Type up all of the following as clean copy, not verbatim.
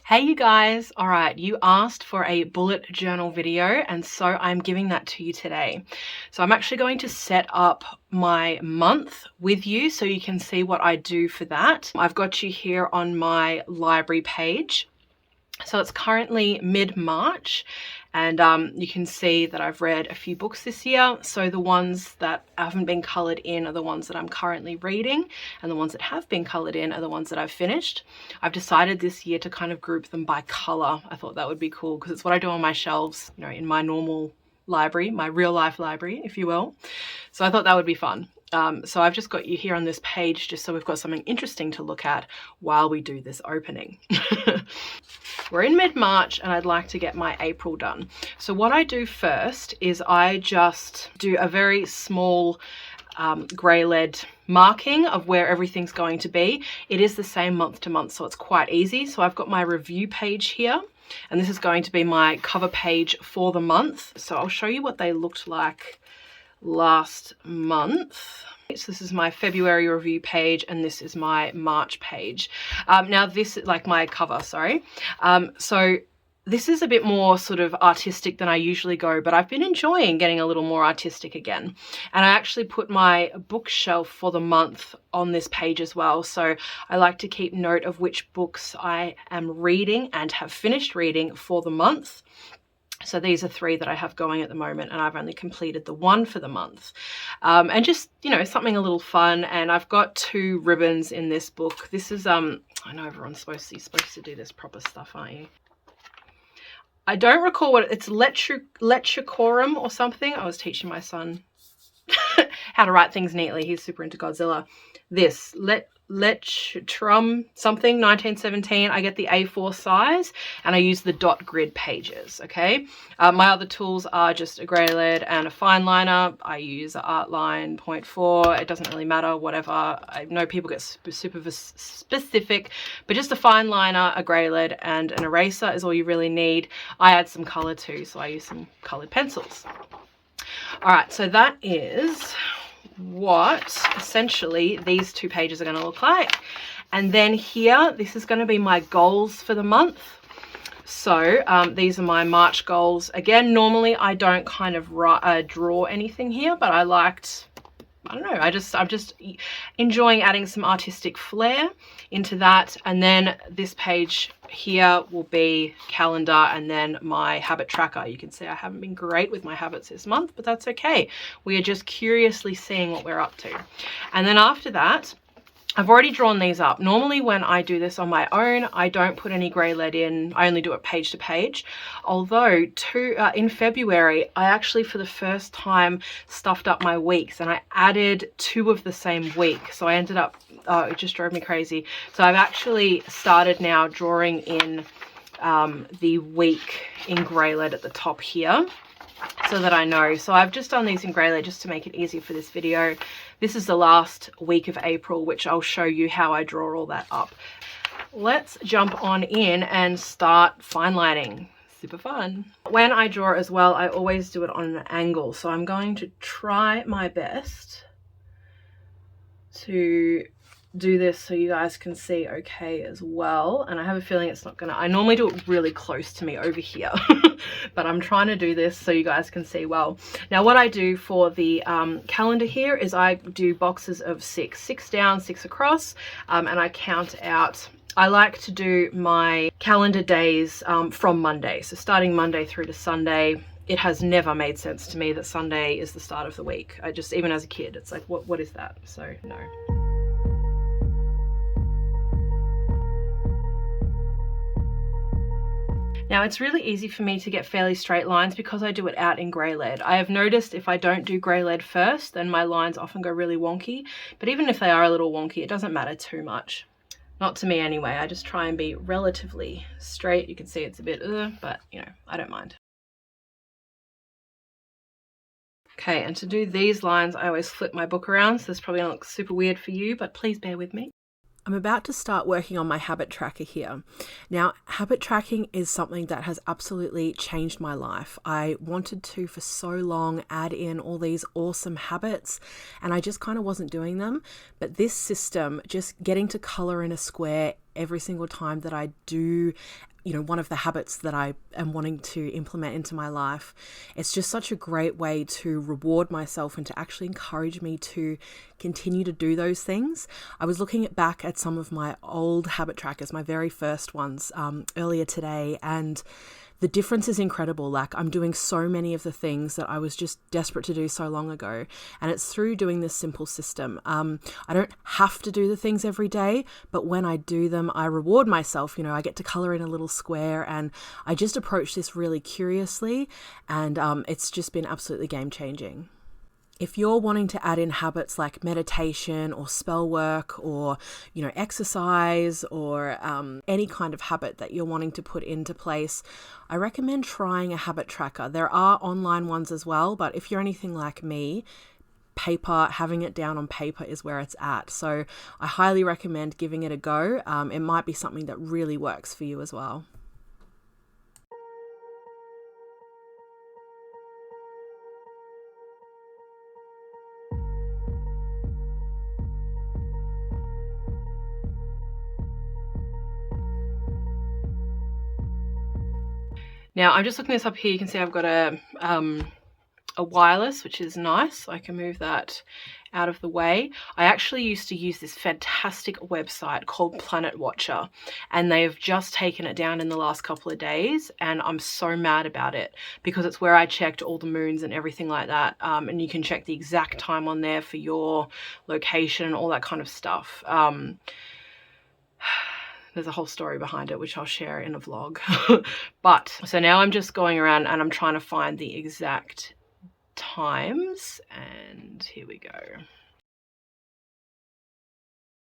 Hey you guys, all right, you asked for a bullet journal video and so I'm giving that to you today. So I'm actually going to set up my month with you so you can see what I do for that. I've got you here on my library page. So it's currently mid-March and you can see that I've read a few books this year. So the ones that haven't been coloured in are the ones that I'm currently reading, and the ones that have been coloured in are the ones that I've finished. I've decided this year to kind of group them by colour. I thought that would be cool because it's what I do on my shelves, you know, in my normal library, my real life library, if you will. So I thought that would be fun. So I've just got you here on this page just so we've got something interesting to look at while we do this opening. We're in mid-March and I'd like to get my April done. So what I do first is I just do a very small grey lead marking of where everything's going to be. It is the same month to month, so it's quite easy. So I've got my review page here, and this is going to be my cover page for the month. So I'll show you what they looked like last month. So this is my February review page and this is my March page. Now this is like my cover, sorry. So this is a bit more sort of artistic than I usually go, but I've been enjoying getting a little more artistic again. And I actually put my bookshelf for the month on this page as well. So I like to keep note of which books I am reading and have finished reading for the month. So these are 3 that I have going at the moment, and I've only completed the 1 for the month. And just, you know, something a little fun. And I've got 2 ribbons in this book. This is, I know everyone's supposed to do this proper stuff, aren't you? I don't recall what it's Lechocorum or something. I was teaching my son how to write things neatly. He's super into Godzilla. This, Lectrum something, 1917. I get the A4 size and I use the dot grid pages, okay? My other tools are just a grey lead and a fine liner. I use Artline 0.4. It doesn't really matter, whatever. I know people get super specific, but just a fine liner, a grey lead and an eraser is all you really need. I add some colour too, so I use some coloured pencils. All right, so that is what essentially these 2 pages are going to look like. And then here, this is going to be my goals for the month. So these are my March goals. Again, normally I don't kind of draw anything here, but I liked, I don't know, I'm just enjoying adding some artistic flair into that. And then this page here will be calendar and then my habit tracker. You can see I haven't been great with my habits this month, but that's okay. We are just curiously seeing what we're up to. And then after that, I've already drawn these up. Normally when I do this on my own, I don't put any grey lead in. I only do it page to page. Although in February, I actually for the first time stuffed up my weeks and I added 2 of the same week. So I ended up, it just drove me crazy. So I've actually started now drawing in the week in grey lead at the top here, so that I know. So I've just done these in grey lead just to make it easier for this video. This is the last week of April, which I'll show you how I draw all that up. Let's jump on in and start fine lining. Super fun. When I draw as well, I always do it on an angle. So I'm going to try my best to do this so you guys can see okay as well. And I have a feeling it's not gonna, I normally do it really close to me over here, but I'm trying to do this so you guys can see well. Now what I do for the calendar here is I do boxes of 6 down, 6 across, and I count out. I like to do my calendar days from Monday. So starting Monday through to Sunday. It has never made sense to me that Sunday is the start of the week. I just, even as a kid, it's like, what is that? So no. Now it's really easy for me to get fairly straight lines because I do it out in grey lead. I have noticed if I don't do grey lead first, then my lines often go really wonky. But even if they are a little wonky, it doesn't matter too much. Not to me anyway. I just try and be relatively straight. You can see it's a bit, but you know, I don't mind. Okay, and to do these lines, I always flip my book around. So this probably gonna look super weird for you, but please bear with me. I'm about to start working on my habit tracker here. Now, habit tracking is something that has absolutely changed my life. I wanted to, for so long, add in all these awesome habits, and I just kind of wasn't doing them. But this system, just getting to color in a square every single time that I do one of the habits that I am wanting to implement into my life. It's just such a great way to reward myself and to actually encourage me to continue to do those things. I was looking back at some of my old habit trackers, my very first ones, earlier today, and the difference is incredible. Like, I'm doing so many of the things that I was just desperate to do so long ago. And it's through doing this simple system. I don't have to do the things every day, but when I do them, I reward myself. I get to color in a little square, and I just approach this really curiously. And it's just been absolutely game changing. If you're wanting to add in habits like meditation or spell work or, exercise or any kind of habit that you're wanting to put into place, I recommend trying a habit tracker. There are online ones as well, but if you're anything like me, having it down on paper is where it's at. So I highly recommend giving it a go. It might be something that really works for you as well. Now I'm just looking this up here. You can see I've got a wireless, which is nice. I can move that out of the way. I actually used to use this fantastic website called Planet Watcher, and they have just taken it down in the last couple of days, and I'm so mad about it because it's where I checked all the moons and everything like that, and you can check the exact time on there for your location and all that kind of stuff. There's a whole story behind it, which I'll share in a vlog. But so now I'm just going around and I'm trying to find the exact times, and here we go.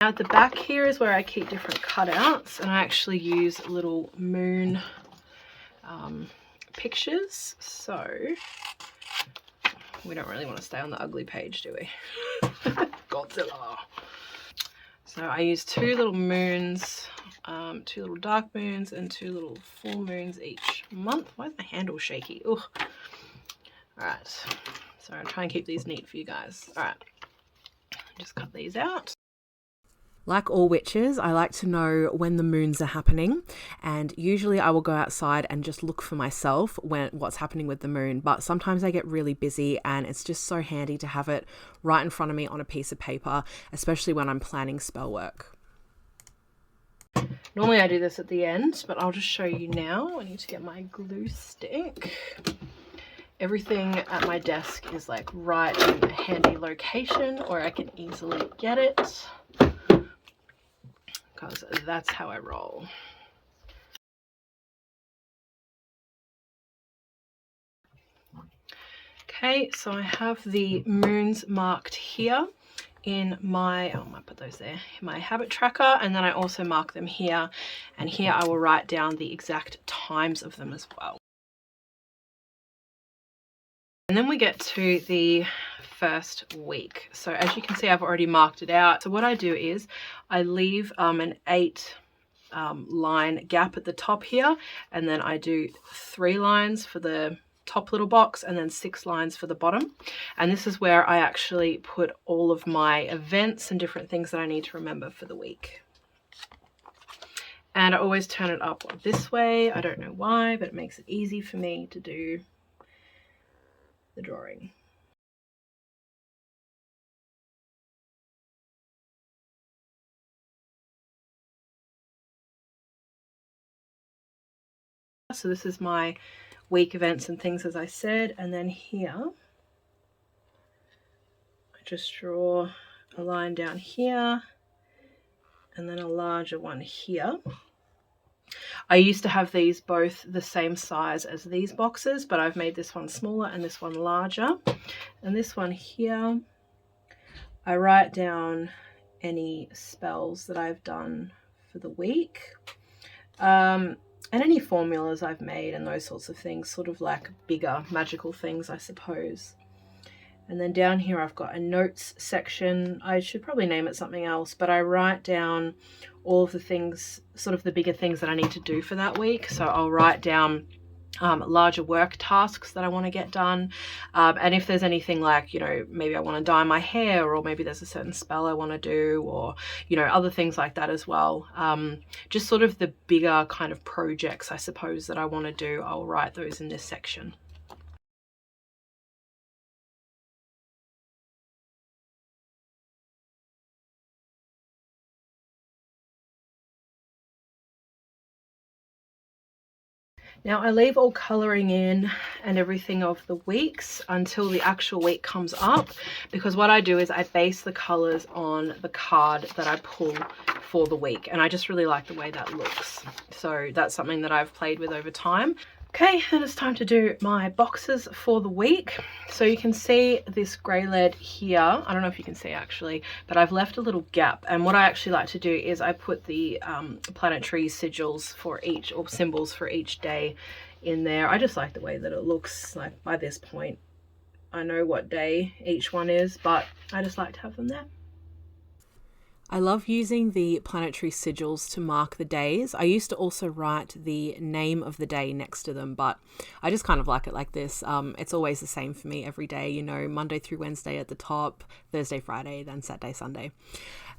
Now at the back here is where I keep different cutouts, and I actually use little moon pictures. So we don't really want to stay on the ugly page, do we? Godzilla. So I use 2 little moons, 2 little dark moons and 2 little full moons each month. Why is my handle shaky? Ugh. Alright, so I'm trying to keep these neat for you guys. Alright, just cut these out. Like all witches, I like to know when the moons are happening, and usually I will go outside and just look for myself what's happening with the moon, but sometimes I get really busy and it's just so handy to have it right in front of me on a piece of paper, especially when I'm planning spell work. Normally I do this at the end, but I'll just show you now. I need to get my glue stick. Everything at my desk is like right in a handy location where I can easily get it, because that's how I roll. Okay, so I have the moons marked here in my, I might put those there, in my habit tracker, and then I also mark them here, and here I will write down the exact times of them as well. And then we get to the first week. So as you can see, I've already marked it out. So what I do is I leave an 8 line gap at the top here, and then I do 3 lines for the top little box and then 6 lines for the bottom. And this is where I actually put all of my events and different things that I need to remember for the week. And I always turn it up this way. I don't know why, but it makes it easy for me to do the drawing. So this is my week events and things, as I said, and then here I just draw a line down here and then a larger one here. I used to have these both the same size as these boxes, but I've made this one smaller and this one larger. And this one here, I write down any spells that I've done for the week, and any formulas I've made and those sorts of things, sort of like bigger magical things, I suppose. And then down here I've got a notes section. I should probably name it something else, but I write down all of the things, sort of the bigger things that I need to do for that week. So I'll write down larger work tasks that I want to get done. And if there's anything like, you know, maybe I want to dye my hair, or maybe there's a certain spell I want to do, or, you know, other things like that as well. Just sort of the bigger kind of projects, I suppose, that I want to do, I'll write those in this section. Now I leave all colouring in and everything of the weeks until the actual week comes up, because what I do is I base the colours on the card that I pull for the week, and I just really like the way that looks. So that's something that I've played with over time. Okay, then it's time to do my boxes for the week. So you can see this grey lead here. I don't know if you can see actually, but I've left a little gap. And what I actually like to do is I put the planetary sigils for each, or symbols for each day in there. I just like the way that it looks. Like by this point, I know what day each one is, but I just like to have them there. I love using the planetary sigils to mark the days. I used to also write the name of the day next to them, but I just kind of like it like this. It's always the same for me every day, you know, Monday through Wednesday at the top, Thursday, Friday, then Saturday, Sunday.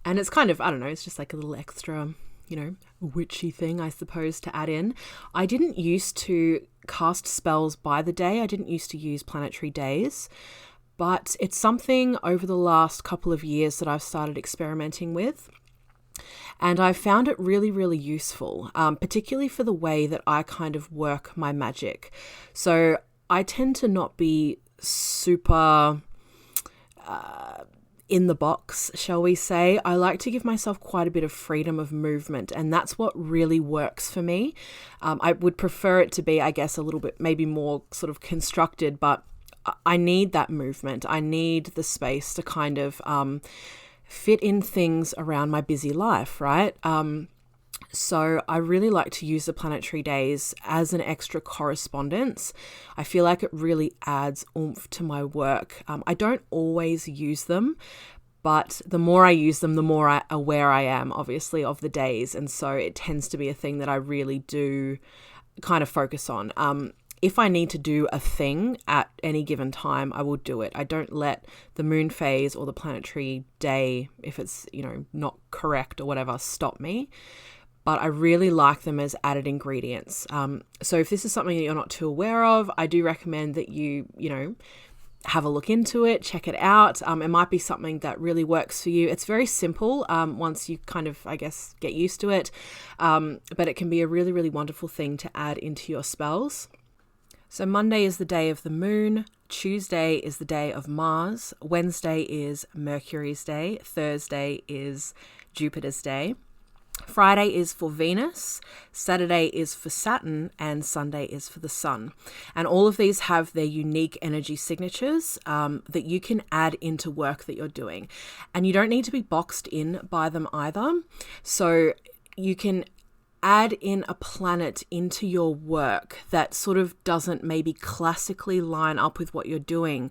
And it's kind of, I don't know, it's just like a little extra, you know, witchy thing, I suppose, to add in. I didn't used to cast spells by the day. I didn't used to use planetary days. But it's something over the last couple of years that I've started experimenting with. And I've found it really, really useful, particularly for the way that I kind of work my magic. So I tend to not be super in the box, shall we say. I like to give myself quite a bit of freedom of movement, and that's what really works for me. I would prefer it to be, I guess, a little bit maybe more sort of constructed, but I need that movement. I need the space to kind of fit in things around my busy life, right? So I really like to use the planetary days as an extra correspondence. I feel like it really adds oomph to my work. I don't always use them, but the more I use them, the more aware I am, obviously, of the days. And so it tends to be a thing that I really do kind of focus on. If I need to do a thing at any given time, I will do it. I don't let the moon phase or the planetary day, if it's, you know, not correct or whatever, stop me. But I really like them as added ingredients. So if this is something that you're not too aware of, I do recommend that you know, have a look into it, check it out. It might be something that really works for you. It's very simple once you kind of, I guess, get used to it. But it can be a really, really wonderful thing to add into your spells. So Monday is the day of the moon, Tuesday is the day of Mars, Wednesday is Mercury's day, Thursday is Jupiter's day, Friday is for Venus, Saturday is for Saturn, and Sunday is for the Sun. And all of these have their unique energy signatures that you can add into work that you're doing. And you don't need to be boxed in by them either. So you can add in a planet into your work that sort of doesn't maybe classically line up with what you're doing,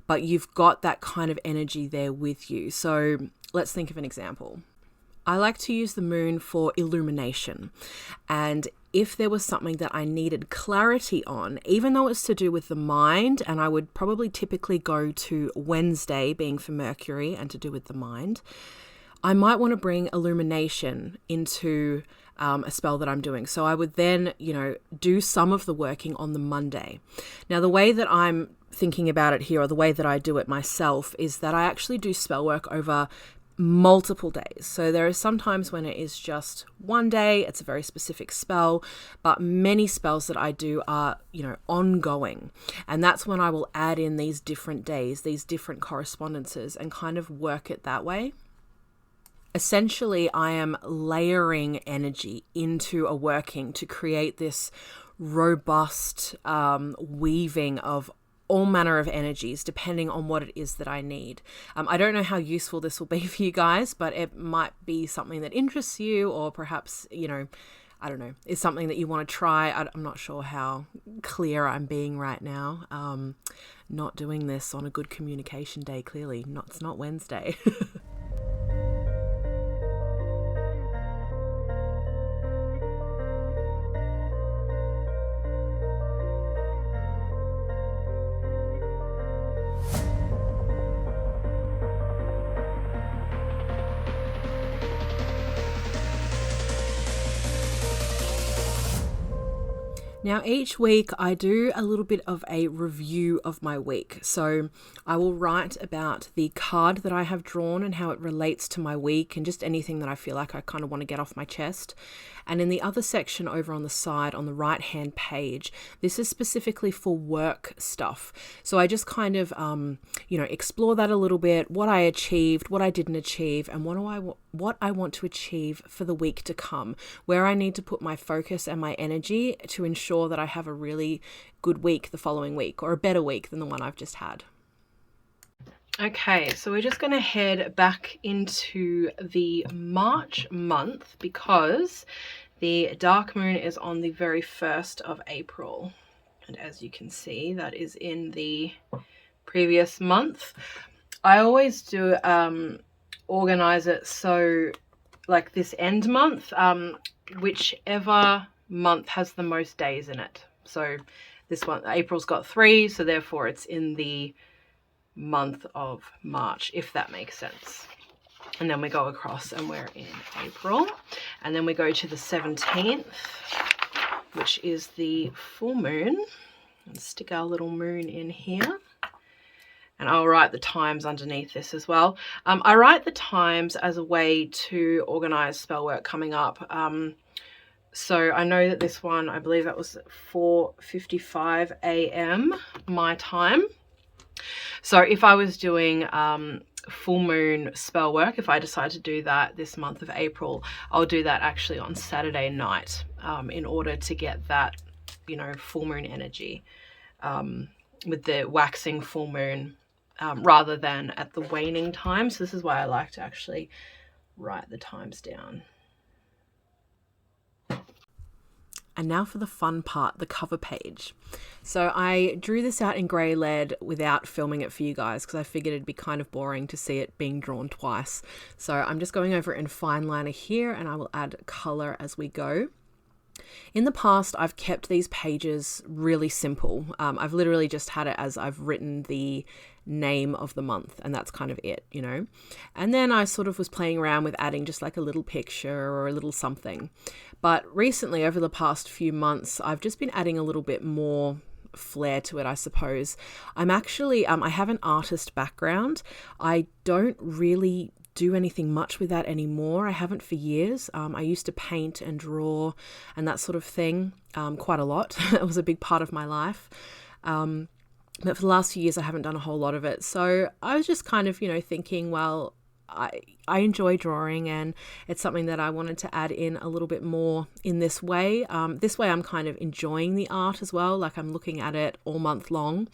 but you've got that kind of energy there with you. So let's think of an example. I like to use the moon for illumination. And if there was something that I needed clarity on, even though it's to do with the mind, and I would probably typically go to Wednesday being for Mercury and to do with the mind, I might want to bring illumination into a spell that I'm doing. So I would then, you know, do some of the working on the Monday. Now, the way that I'm thinking about it here, or the way that I do it myself, is that I actually do spell work over multiple days. So there are some times when it is just one day, it's a very specific spell, but many spells that I do are, you know, ongoing. And that's when I will add in these different days, these different correspondences, and kind of work it that way. Essentially, I am layering energy into a working to create this robust weaving of all manner of energies, depending on what it is that I need. I don't know how useful this will be for you guys, but it might be something that interests you, or perhaps, you know, I don't know, is something that you want to try. I'm not sure how clear I'm being right now. Not doing this on a good communication day, clearly. It's not Wednesday. Now, each week I do a little bit of a review of my week. So I will write about the card that I have drawn and how it relates to my week and just anything that I feel like I kind of want to get off my chest. And in the other section over on the side, on the right-hand page, this is specifically for work stuff. So I just kind of, explore that a little bit, what I achieved, what I didn't achieve, and what I want to achieve for the week to come, where I need to put my focus and my energy to ensure that I have a really good week the following week, or a better week than the one I've just had. Okay, so we're just going to head back into the March month because the dark moon is on the very 1st of April. And as you can see, that is in the previous month. I always do organize it so like this end month, whichever month has the most days in it. So this one, April's got 3, so therefore it's in the month of March, if that makes sense. And then we go across and we're in April, and then we go to the 17th, which is the full moon, and stick our little moon in here. And I'll write the times underneath this as well. I write the times as a way to organize spell work coming up. So I know that this one, I believe that was 4:55 a.m. my time. So if I was doing full moon spell work, if I decide to do that this month of April, I'll do that actually on Saturday night in order to get that, full moon energy with the waxing full moon rather than at the waning time. So this is why I like to actually write the times down. And now for the fun part, the cover page. So I drew this out in grey lead without filming it for you guys because I figured it'd be kind of boring to see it being drawn twice. So I'm just going over it in fine liner here, and I will add colour as we go. In the past, I've kept these pages really simple. I've literally just had it as I've written the name of the month, and that's kind of it, And then I sort of was playing around with adding just like a little picture or a little something. But recently, over the past few months, I've just been adding a little bit more flair to it, I suppose. I'm actually, I have an artist background. I don't really do anything much with that anymore. I haven't for years. I used to paint and draw and that sort of thing quite a lot. It was a big part of my life. But for the last few years, I haven't done a whole lot of it. So I was just kind of, thinking, well, I enjoy drawing, and it's something that I wanted to add in a little bit more in this way. This way I'm kind of enjoying the art as well. Like I'm looking at it all month long.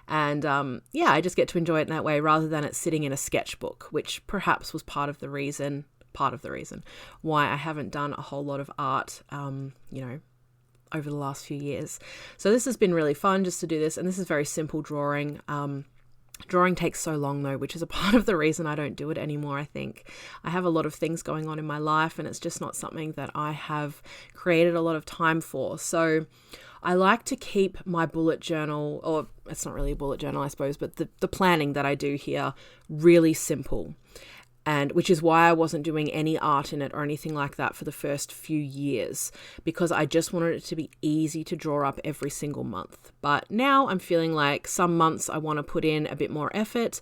And I just get to enjoy it in that way rather than it sitting in a sketchbook, which perhaps was part of the reason why I haven't done a whole lot of art, over the last few years. So this has been really fun just to do this. And this is very simple drawing. Drawing takes so long though, which is a part of the reason I don't do it anymore, I think. I have a lot of things going on in my life, and it's just not something that I have created a lot of time for. So I like to keep my bullet journal, or it's not really a bullet journal, I suppose, but the planning that I do here really simple. And which is why I wasn't doing any art in it or anything like that for the first few years, because I just wanted it to be easy to draw up every single month. But now I'm feeling like some months I want to put in a bit more effort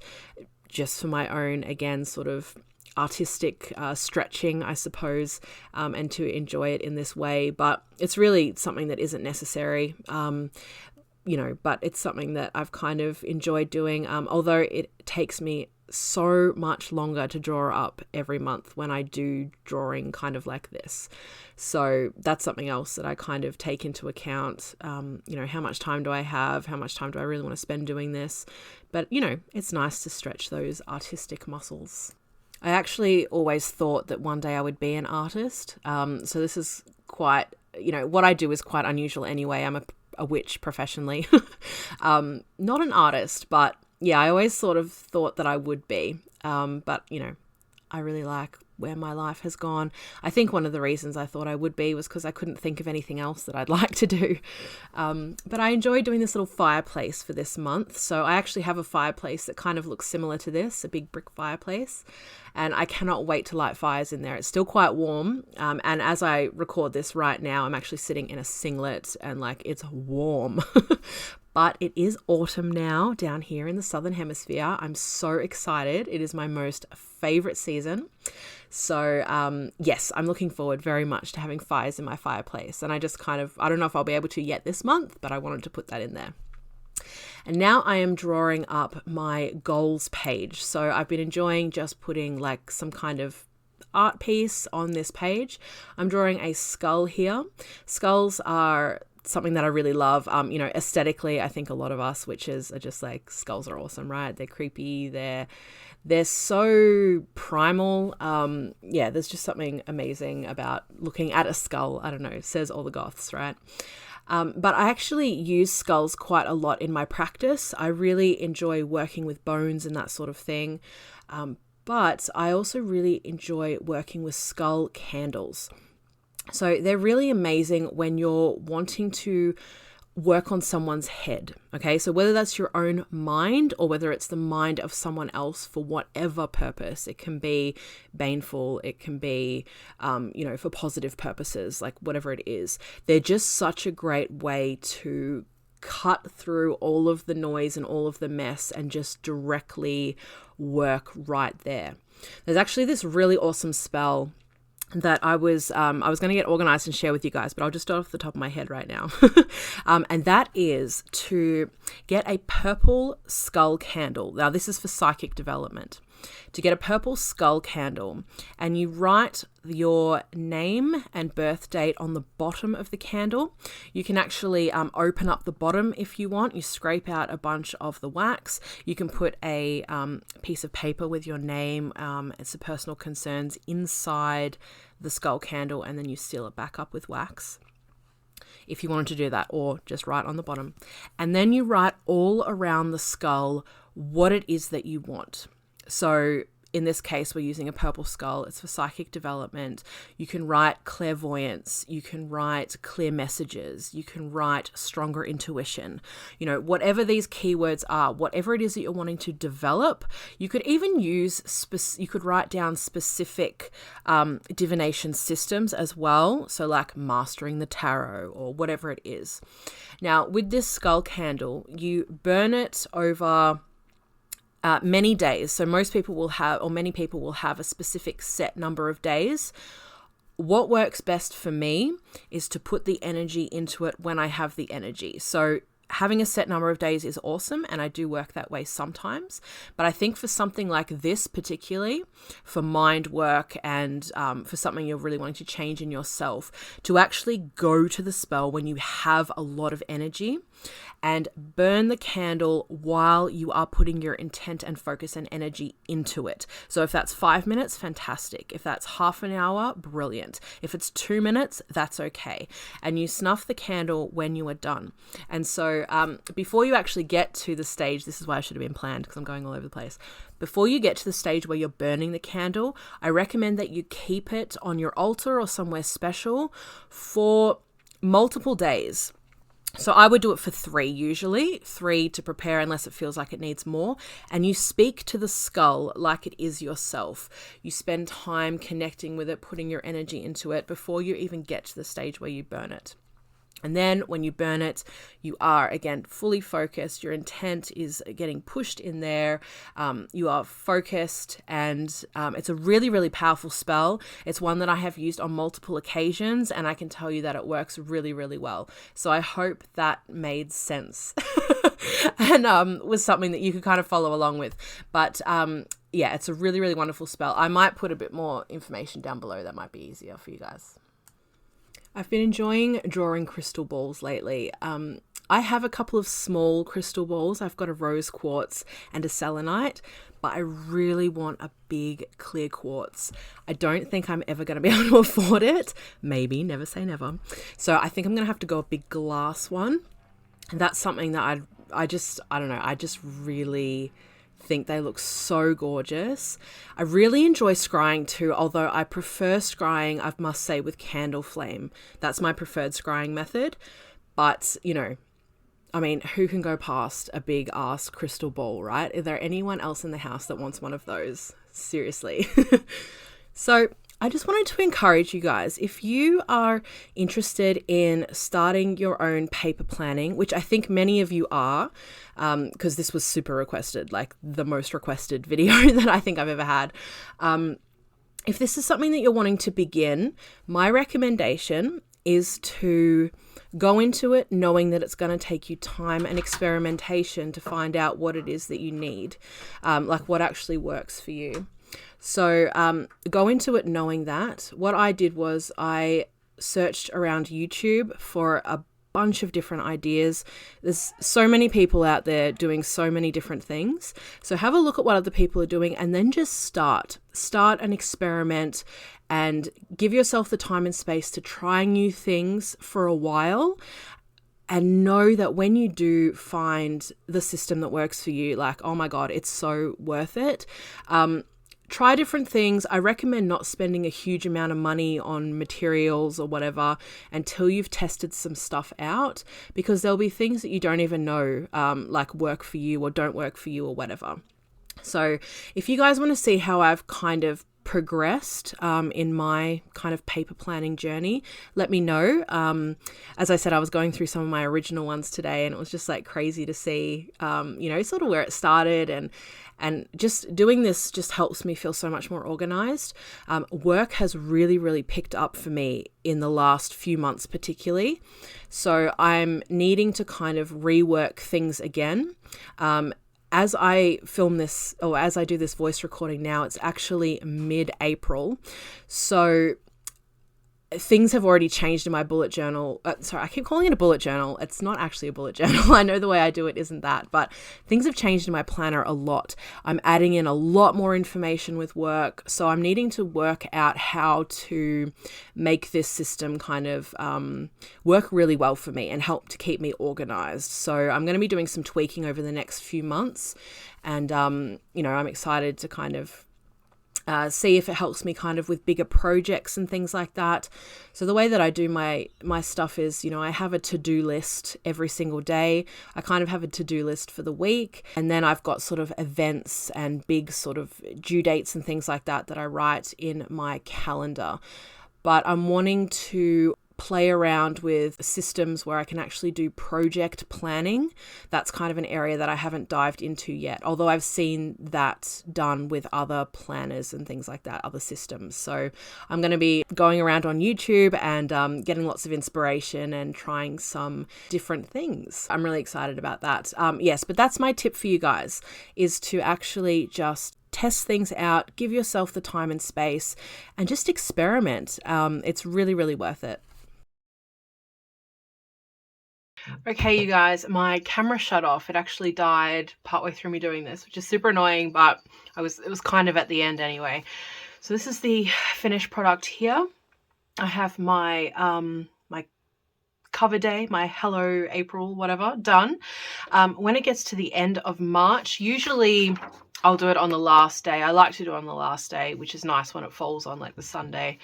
just for my own, again, sort of artistic stretching, I suppose, and to enjoy it in this way. But it's really something that isn't necessary. But it's something that I've kind of enjoyed doing, although it takes me so much longer to draw up every month when I do drawing kind of like this. So that's something else that I kind of take into account. How much time do I have? How much time do I really want to spend doing this? But, it's nice to stretch those artistic muscles. I actually always thought that one day I would be an artist. So this is quite, what I do is quite unusual anyway. I'm a witch professionally. Not an artist, but yeah, I always sort of thought that I would be. But, I really like where my life has gone. I think one of the reasons I thought I would be was because I couldn't think of anything else that I'd like to do. But I enjoy doing this little fireplace for this month. So I actually have a fireplace that kind of looks similar to this, a big brick fireplace. And I cannot wait to light fires in there. It's still quite warm. And as I record this right now, I'm actually sitting in a singlet and like it's warm. But it is autumn now down here in the Southern Hemisphere. I'm so excited. It is my most favorite season. So yes, I'm looking forward very much to having fires in my fireplace. And I don't know if I'll be able to yet this month, but I wanted to put that in there. And now I am drawing up my goals page. So I've been enjoying just putting like some kind of art piece on this page. I'm drawing a skull here. Skulls are something that I really love. Aesthetically, I think a lot of us witches are just like, skulls are awesome, right? They're creepy. They're so primal. There's just something amazing about looking at a skull. I don't know, says all the goths, right? But I actually use skulls quite a lot in my practice. I really enjoy working with bones and that sort of thing. But I also really enjoy working with skull candles. So they're really amazing when you're wanting to work on someone's head, okay? So whether that's your own mind or whether it's the mind of someone else for whatever purpose, it can be baneful, it can be, for positive purposes, like whatever it is. They're just such a great way to cut through all of the noise and all of the mess and just directly work right there. There's actually this really awesome spell that I was going to get organized and share with you guys, but I'll just start off the top of my head right now. And that is to get a purple skull candle. Now, this is for psychic development. To get a purple skull candle, and you write your name and birth date on the bottom of the candle. You can actually open up the bottom if you want. You scrape out a bunch of the wax. You can put a piece of paper with your name and some personal concerns inside the skull candle, and then you seal it back up with wax if you wanted to do that, or just write on the bottom. And then you write all around the skull what it is that you want. So in this case, we're using a purple skull. It's for psychic development. You can write clairvoyance. You can write clear messages. You can write stronger intuition. Whatever these keywords are, whatever it is that you're wanting to develop, you could even use, you could write down specific divination systems as well. So like mastering the tarot or whatever it is. Now, with this skull candle, you burn it over many days. So most people will have, or many people will have, a specific set number of days. What works best for me is to put the energy into it when I have the energy. So having a set number of days is awesome, and I do work that way sometimes. But I think for something like this particularly, for mind work and for something you're really wanting to change in yourself, to actually go to the spell when you have a lot of energy and burn the candle while you are putting your intent and focus and energy into it. So if that's 5 minutes, fantastic. If that's half an hour, brilliant. If it's 2 minutes, that's okay. And you snuff the candle when you are done. And so before you actually get to the stage, this is why I should have been planned because I'm going all over the place. Before you get to the stage where you're burning the candle, I recommend that you keep it on your altar or somewhere special for multiple days. So I would do it for 3 usually, 3 to prepare unless it feels like it needs more. And you speak to the skull like it is yourself. You spend time connecting with it, putting your energy into it before you even get to the stage where you burn it. And then when you burn it, you are, again, fully focused. Your intent is getting pushed in there. You are focused, and it's a really, really powerful spell. It's one that I have used on multiple occasions, and I can tell you that it works really, really well. So I hope that made sense and was something that you could kind of follow along with. But yeah, it's a really, really wonderful spell. I might put a bit more information down below. That might be easier for you guys. I've been enjoying drawing crystal balls lately. I have a couple of small crystal balls. I've got a rose quartz and a selenite, but I really want a big clear quartz. I don't think I'm ever going to be able to afford it. Maybe, never say never. So I think I'm going to have to go a big glass one. And that's something that I don't know, I just really think they look so gorgeous. I really enjoy scrying too, although I prefer scrying, I must say, with candle flame. That's my preferred scrying method. But, you know, I mean, who can go past a big ass crystal ball, right? Is there anyone else in the house that wants one of those? Seriously. So I just wanted to encourage you guys, if you are interested in starting your own paper planning, which I think many of you are, because this was super requested, like the most requested video that I think I've ever had. If this is something that you're wanting to begin, my recommendation is to go into it knowing that it's going to take you time and experimentation to find out what it is that you need, like what actually works for you. So go into it knowing that. What I did was I searched around YouTube for a bunch of different ideas. There's so many people out there doing so many different things. So have a look at what other people are doing and then just start an experiment and give yourself the time and space to try new things for a while. And know that when you do find the system that works for you, like, oh my God, it's so worth it. Try different things. I recommend not spending a huge amount of money on materials or whatever until you've tested some stuff out, because there'll be things that you don't even know, like work for you or don't work for you or whatever. So if you guys want to see how I've kind of progressed in my kind of paper planning journey, let me know. As I said, I was going through some of my original ones today, and it was just like crazy to see, you know, sort of where it started, and just doing this just helps me feel so much more organized. Work has really, really picked up for me in the last few months particularly. So I'm needing to kind of rework things again. As I film this, or as I do this voice recording now, it's actually mid-April. So things have already changed in my bullet journal. Sorry, I keep calling it a bullet journal. It's not actually a bullet journal. I know the way I do it isn't that, but things have changed in my planner a lot. I'm adding in a lot more information with work. So I'm needing to work out how to make this system kind of work really well for me and help to keep me organized. So I'm going to be doing some tweaking over the next few months. And, you know, I'm excited to kind of see if it helps me kind of with bigger projects and things like that. So the way that I do my stuff is, you know, I have a to-do list every single day. I kind of have a to-do list for the week. And then I've got sort of events and big sort of due dates and things like that I write in my calendar. But I'm wanting to play around with systems where I can actually do project planning. That's kind of an area that I haven't dived into yet, although I've seen that done with other planners and things like that, other systems. So I'm going to be going around on YouTube and getting lots of inspiration and trying some different things. I'm really excited about that. Yes, but that's my tip for you guys, is to actually just test things out, give yourself the time and space, and just experiment. It's really, really worth it. Okay, you guys, my camera shut off. It actually died partway through me doing this, which is super annoying, but it was kind of at the end anyway. So this is the finished product here. I have my my cover day, my hello April, whatever, done. When it gets to the end of March, usually I'll do it on the last day. I like to do it on the last day, which is nice when it falls on like the Sunday.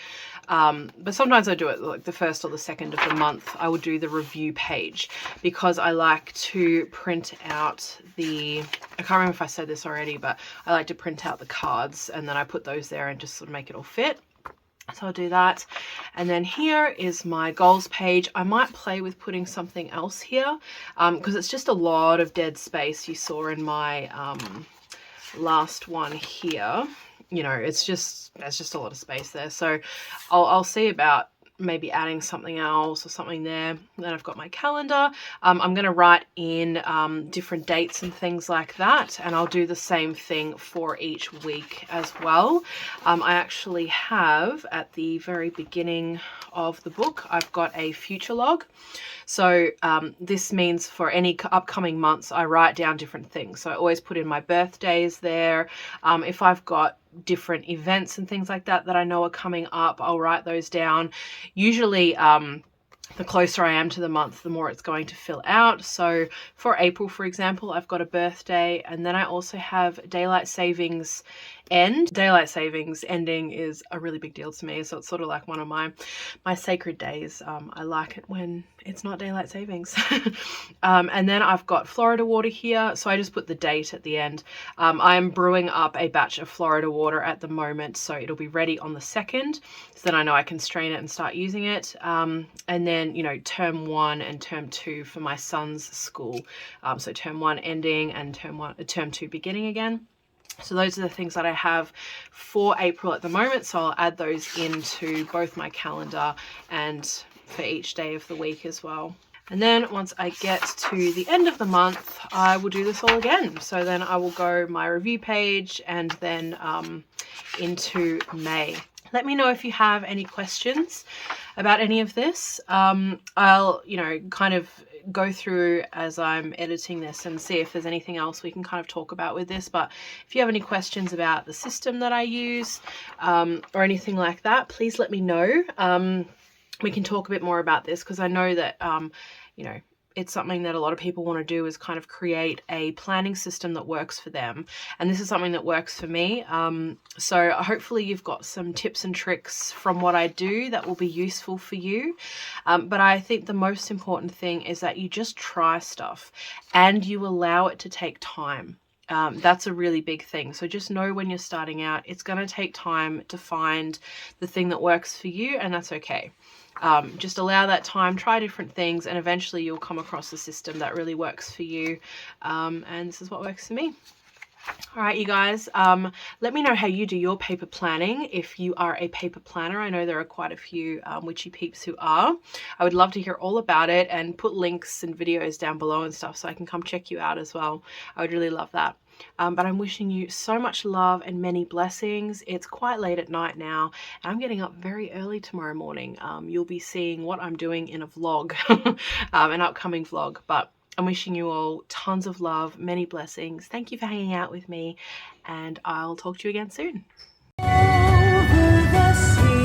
But sometimes I do it like the first or the second of the month. I would do the review page because I like to print out I can't remember if I said this already, but I like to print out the cards and then I put those there and just sort of make it all fit. So I'll do that. And then here is my goals page. I might play with putting something else here because it's just a lot of dead space. You saw in my last one here, you know, there's just a lot of space there. So I'll see about maybe adding something else or something there. Then I've got my calendar. I'm going to write in different dates and things like that, and I'll do the same thing for each week as well. I actually have, at the very beginning of the book, I've got a future log. So this means for any upcoming months, I write down different things. So I always put in my birthdays there. If I've got different events and things like that I know are coming up, I'll write those down. Usually the closer I am to the month, the more it's going to fill out. So for April, for example, I've got a birthday, and then I also have daylight savings end. Daylight savings ending is a really big deal to me, so it's sort of like one of my sacred days. I like it when it's not daylight savings. And then I've got Florida water here, so I just put the date at the end. I'm brewing up a batch of Florida water at the moment, so it'll be ready on the 2nd, so then I know I can strain it and start using it. And then, you know, term 1 and term 2 for my son's school. So term 1 ending and term 2 beginning again. So those are the things that I have for April at the moment. So I'll add those into both my calendar and for each day of the week as well. And then once I get to the end of the month, I will do this all again. So then I will go my review page and then into May. Let me know if you have any questions about any of this. I'll, you know, kind of go through as I'm editing this and see if there's anything else we can kind of talk about with this. But if you have any questions about the system that I use or anything like that, please let me know. We can talk a bit more about this, because I know that, you know, it's something that a lot of people want to do, is kind of create a planning system that works for them. And this is something that works for me. So hopefully you've got some tips and tricks from what I do that will be useful for you. But I think the most important thing is that you just try stuff and you allow it to take time. That's a really big thing. So just know when you're starting out, it's going to take time to find the thing that works for you, and that's okay. Just allow that time, try different things, and eventually you'll come across a system that really works for you. And this is what works for me. All right, you guys, let me know how you do your paper planning. If you are a paper planner, I know there are quite a few witchy peeps who are. I would love to hear all about it, and put links and videos down below and stuff so I can come check you out as well. I would really love that. But I'm wishing you so much love and many blessings. It's quite late at night now, and I'm getting up very early tomorrow morning. You'll be seeing what I'm doing in a vlog, an upcoming vlog. But I'm wishing you all tons of love, many blessings. Thank you for hanging out with me, and I'll talk to you again soon. Over the sea.